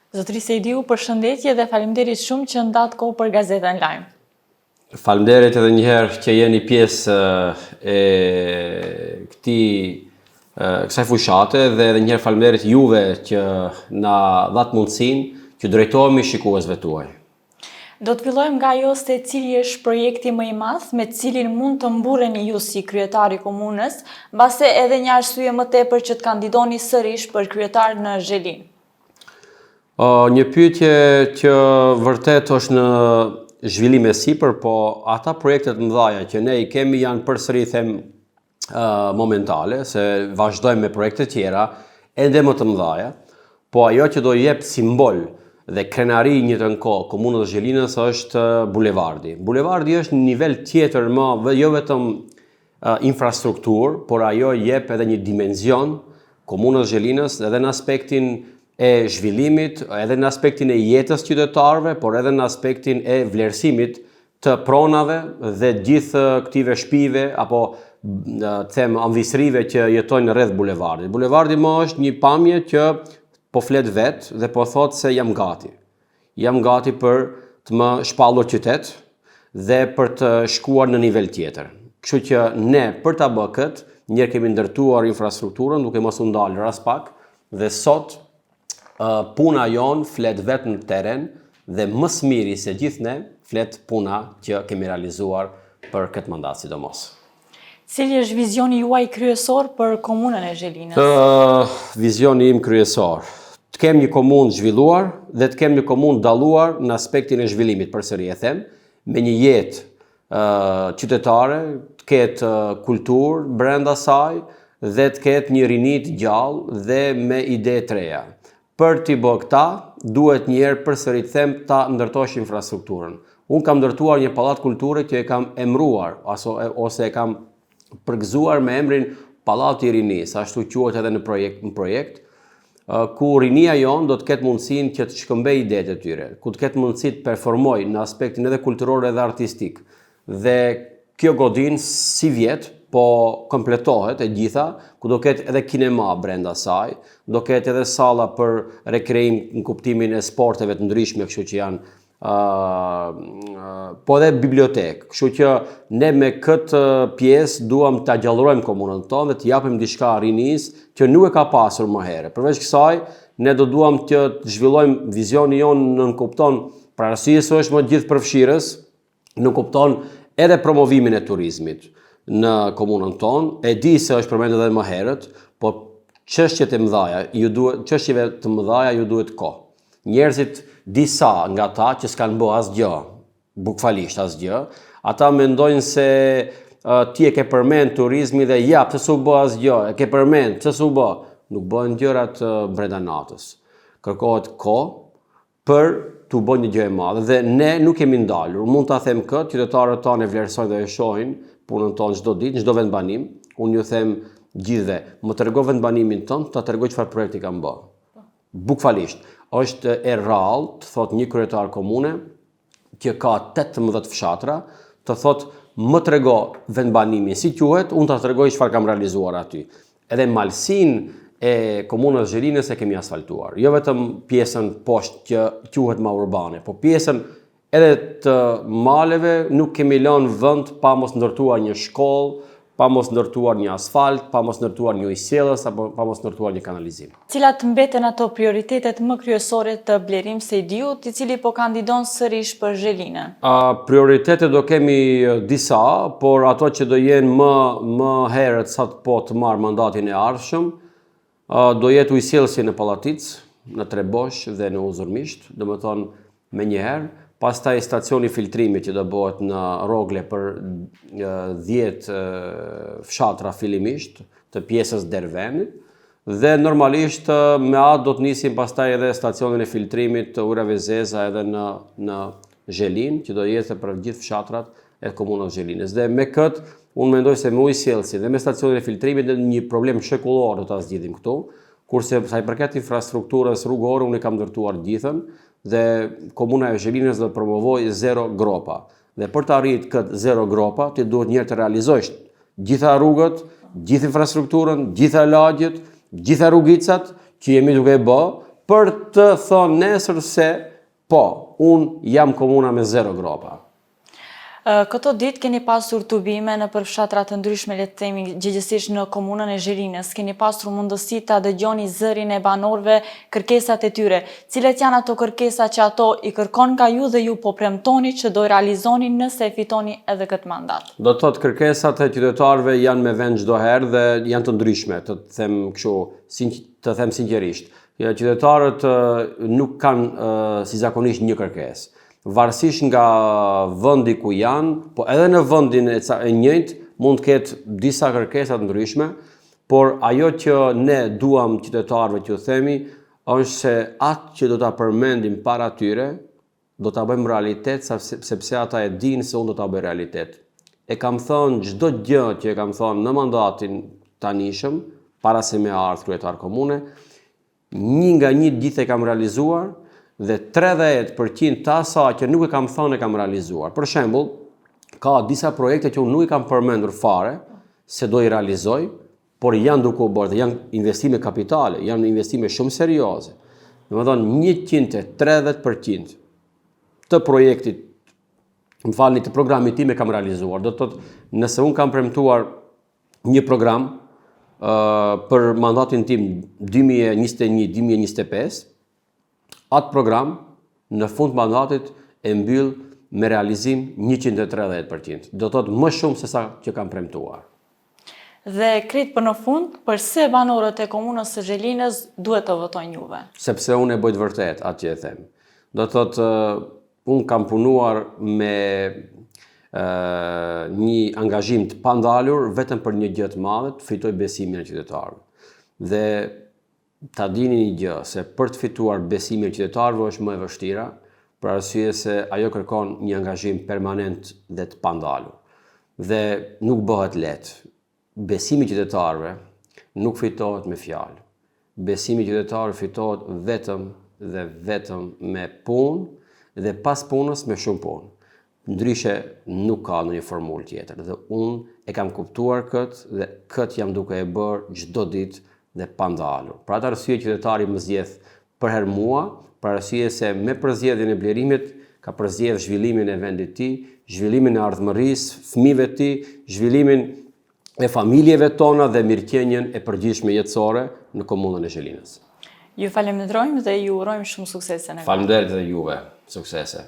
Zotëri Sejdiu, përshëndetje dhe faleminderit shumë që ndatë kohë për Gazetën Lajm. Faleminderit edhe njëherë që jeni pjesë e kësaj fushate dhe edhe njëherë faleminderit juve që na dhatë mundësinë që drejtohemi shikuesve tuaj. Do të fillojmë nga ajo se cili është projekti më i madh me cilin mund të mburreni ju si kryetari i komunës, mbase edhe një arsye më tepër që të kandidoni sërish për kryetar në Zhelinë. Një pyetje që vërtet është në zhvillim e sipër, po ata projektet mëdha që ne i kemi janë përsëri them momentale, se vazhdojmë me projekte tjera ende më të mëdha, po ajo që do jep simbol dhe krenari një të kohë komunës së Zhelinës është bulevardi. Bulevardi është në nivel tjetër jo vetëm infrastrukturë, por ajo jep edhe një dimension komunës së Zhelinës edhe në aspektin e zhvillimit, edhe në aspektin e jetës qytetarëve, por edhe në aspektin e vlerësimit të pronave dhe gjithë këtive shtëpive apo them anvisrive që jetojnë rreth bulevardit. Bulevardi më është një pamje që po flet vetë dhe po thotë se jam gati. Jam gati për të më shpallur qytet dhe për të shkuar në nivel tjetër. Kështu që ne për ta bërë këtë, njëherë kemi ndërtuar infrastrukturën duke mos u ndalë as pak dhe sot puna jon flet vetë në teren dhe më së miri se gjithë ne flet puna që kemi realizuar për këtë mandat sidomos. Cili është vizioni juaj kryesor për komunën e Zhelinës? Vizioni im kryesor. Të kem një komunë zhvilluar dhe të kem një komunë dalluar në aspektin e zhvillimit, përsëri e them, me një jetë qytetare, të ketë kulturë brenda saj dhe të ketë një rini të gjallë dhe me ide të reja. Për t'i bërë këta, duhet njerë përsëri të them ta ndërtosh infrastrukturën. Unë kam ndërtuar një pallat kulture që e kam emruar, ose e kam përgëzuar me emrin Pallati i Rinisë, ashtu quhet edhe në projekt, ku rinia jonë do të ketë mundësinë që të shkëmbej idetë e tyre, ku të ketë mundësi të performoj në aspektin edhe kulturor edhe artistik. Dhe kjo godin si vjet, po kompletohet e gjitha, ku do ketë edhe kinema brenda saj, do ketë edhe salla për rekreim në kuptimin e sporteve të ndryshme, kështu që janë po edhe bibliotekë. Kështu që ne me këtë pjesë duam të gjallërojmë komunën tonë dhe të japim diçka rinisë që nuk e ka pasur më herë. Përveç kësaj, ne do duam të zhvillojmë vizioni jonë në kupton, për arsye se është më gjithë përfshirës, në kupton edhe promovimin e turizmit në komunën tonë. E di se është përmendur edhe më herët, po çështjeve të mëdha ju duhet kohë. Njerëzit disa nga ata që s'kan bë asgjë, bukfalisht asgjë, ata mendojnë se ti e ke përmend turizmi dhe ja, pse s'u bë asgjë, e ke përmend, pse s'u bë. Nuk bëhen gjërat brenda natës. Kërkohet kohë për t'u bërë një gjë e madhe dhe ne nuk kemi ndalur. Mund ta them këtë, qytetarët tanë e vlerësojnë dhe e shohin punën tonë çdo ditë, çdo vendbanim. Unë ju them gjithëve, më tregoj vendbanimin tonë, ta tregoj çfarë projekti kam bërë. Bukfalisht, është e rrallë të thot një kryetar komune që ka 18 fshatra, të thot më trego vendbanimin si quhet, unë ta tregoj çfarë kam realizuar aty. Edhe malsinë e komunës Zhelinës e kemi asfaltuar. Jo vetëm pjesën poshtë që quhet ma urbane, po pjesën edhe të maleve nuk kemi lënë vend pa mos ndërtuar një shkollë, pa mos ndërtuar një asfalt, pa mos ndërtuar një ujësiellës, apo pa mos ndërtuar një kanalizim. Cilat mbeten ato prioritetet më kryesore të Blerim Sejdiut, i cili po kandidon sërish për Zhelinën? Prioritetet do kemi disa, por ato që do jenë më herët sa të marr mandatin e ardhshëm, do jetë ujësiellësi në Pallatic, në Trebosh dhe në Uzurmisht, domethënë menjëherë. Pastaj stacioni filtrimi që do bëhet në Rogle për 10 fshatra fillimisht të pjesës Dervenit dhe normalisht me atë do të nisim pastaj edhe stacionin e filtrimit të ujrave zeza edhe në Zhelinë, që do jetë për gjithë fshatrat e komunës Zhelinës. Dhe me këtë unë mendoj se me ujësiellësin dhe me stacionin e filtrimit një problem shekullor do ta zgjidhim këtu, kurse sa i përket infrastrukturës rrugore unë kam ndërtuar gjithën dhe komuna e Zhelinës do të promovoj zero gropa. Dhe për të arritur këtë zero gropa, ti duhet njëherë të realizojsh gjitha rrugët, gjithë infrastrukturën, gjitha lagjet, gjitha rrugicat që jemi duke bë për të thënë nesër se po, unë jam komuna me 0 gropa. Këto ditë keni pasur tubime në për fshatra të ndryshme, le të themi gjithsesi në komunën e Zherinës, keni pasur mundësi ta dëgjoni zërin e banorëve, kërkesat e tyre. Cilat janë ato kërkesa që ato i kërkon nga ju dhe ju po premtoni që do i realizoni nëse e fitoni edhe këtë mandat? Do të thotë kërkesat e qytetarëve janë me vend çdo herë dhe janë të ndryshme, të them kështu, të them sinqerisht. Qytetarët nuk kanë si zakonisht një kërkesë. Varësisht nga vendi ku janë, po edhe në vendin e njëjtë mund të ketë disa kërkesa të ndryshme, por ajo që ne duam qytetarëve që themi është se atë që do ta përmendim para tyre, do ta bëjmë realitet sepse ata e dinë se unë do ta bëj realitet. E kam thënë çdo gjë që e kam thënë në mandatin tanishëm, para se me ardhur kryetar komune, një nga një gjithë e kam realizuar dhe 30% të asaj që nuk e kam thënë e kam realizuar. Për shembull, ka disa projekte që unë nuk i kam përmendur fare se do i realizoj, por janë duke u bërë dhe janë investime kapitale, janë investime shumë serioze. Domethënë 130% të projektit, të programit tim e kam realizuar. Do të thotë, nëse unë kam premtuar një program për mandatin tim 2021-2025, atë program në fund mandatit e mbyll me realizim 130%. Do të thotë më shumë se sa që kam premtuar. Dhe krit për në fund, përse banorët e komunës së Zherinës duhet të votojnë juve? Sepse unë e bëj të vërtet atë që e them. Do të thotë, unë kam punuar me një angazhim të pandalur vetëm për një gjë të madhe, të fitoj besimin e qytetarëve. Dhe ta dini një gjë, se për të fituar besimin e qytetarëve është më e vështira, për arsye se ajo kërkon një angazhim permanent dhe të pandalur. Dhe nuk bëhet lehtë. Besimi i qytetarëve nuk fitohet me fjalë. Besimi i qytetarëve fitohet vetëm me punë dhe pas punës me shumë punë. Ndryshe nuk ka ndonjë formulë tjetër. Dhe unë e kam kuptuar këtë dhe këtë jam duke e bërë çdo ditë dhe pandalur. Për atë arsye qytetari më zgjedh për herë mua, për arsye se me përzgjedhjen e Blerimit ka përzgjedh zhvillimin e vendit të tij, zhvillimin e ardhmërisë, fëmijëve të tij, zhvillimin e familjeve tona dhe mirëqenien e përgjithshme jetësore në komunën e Zherinës. Ju falenderojmë dhe ju urojmë shumë suksese në Faleminderit dhe juve, suksese.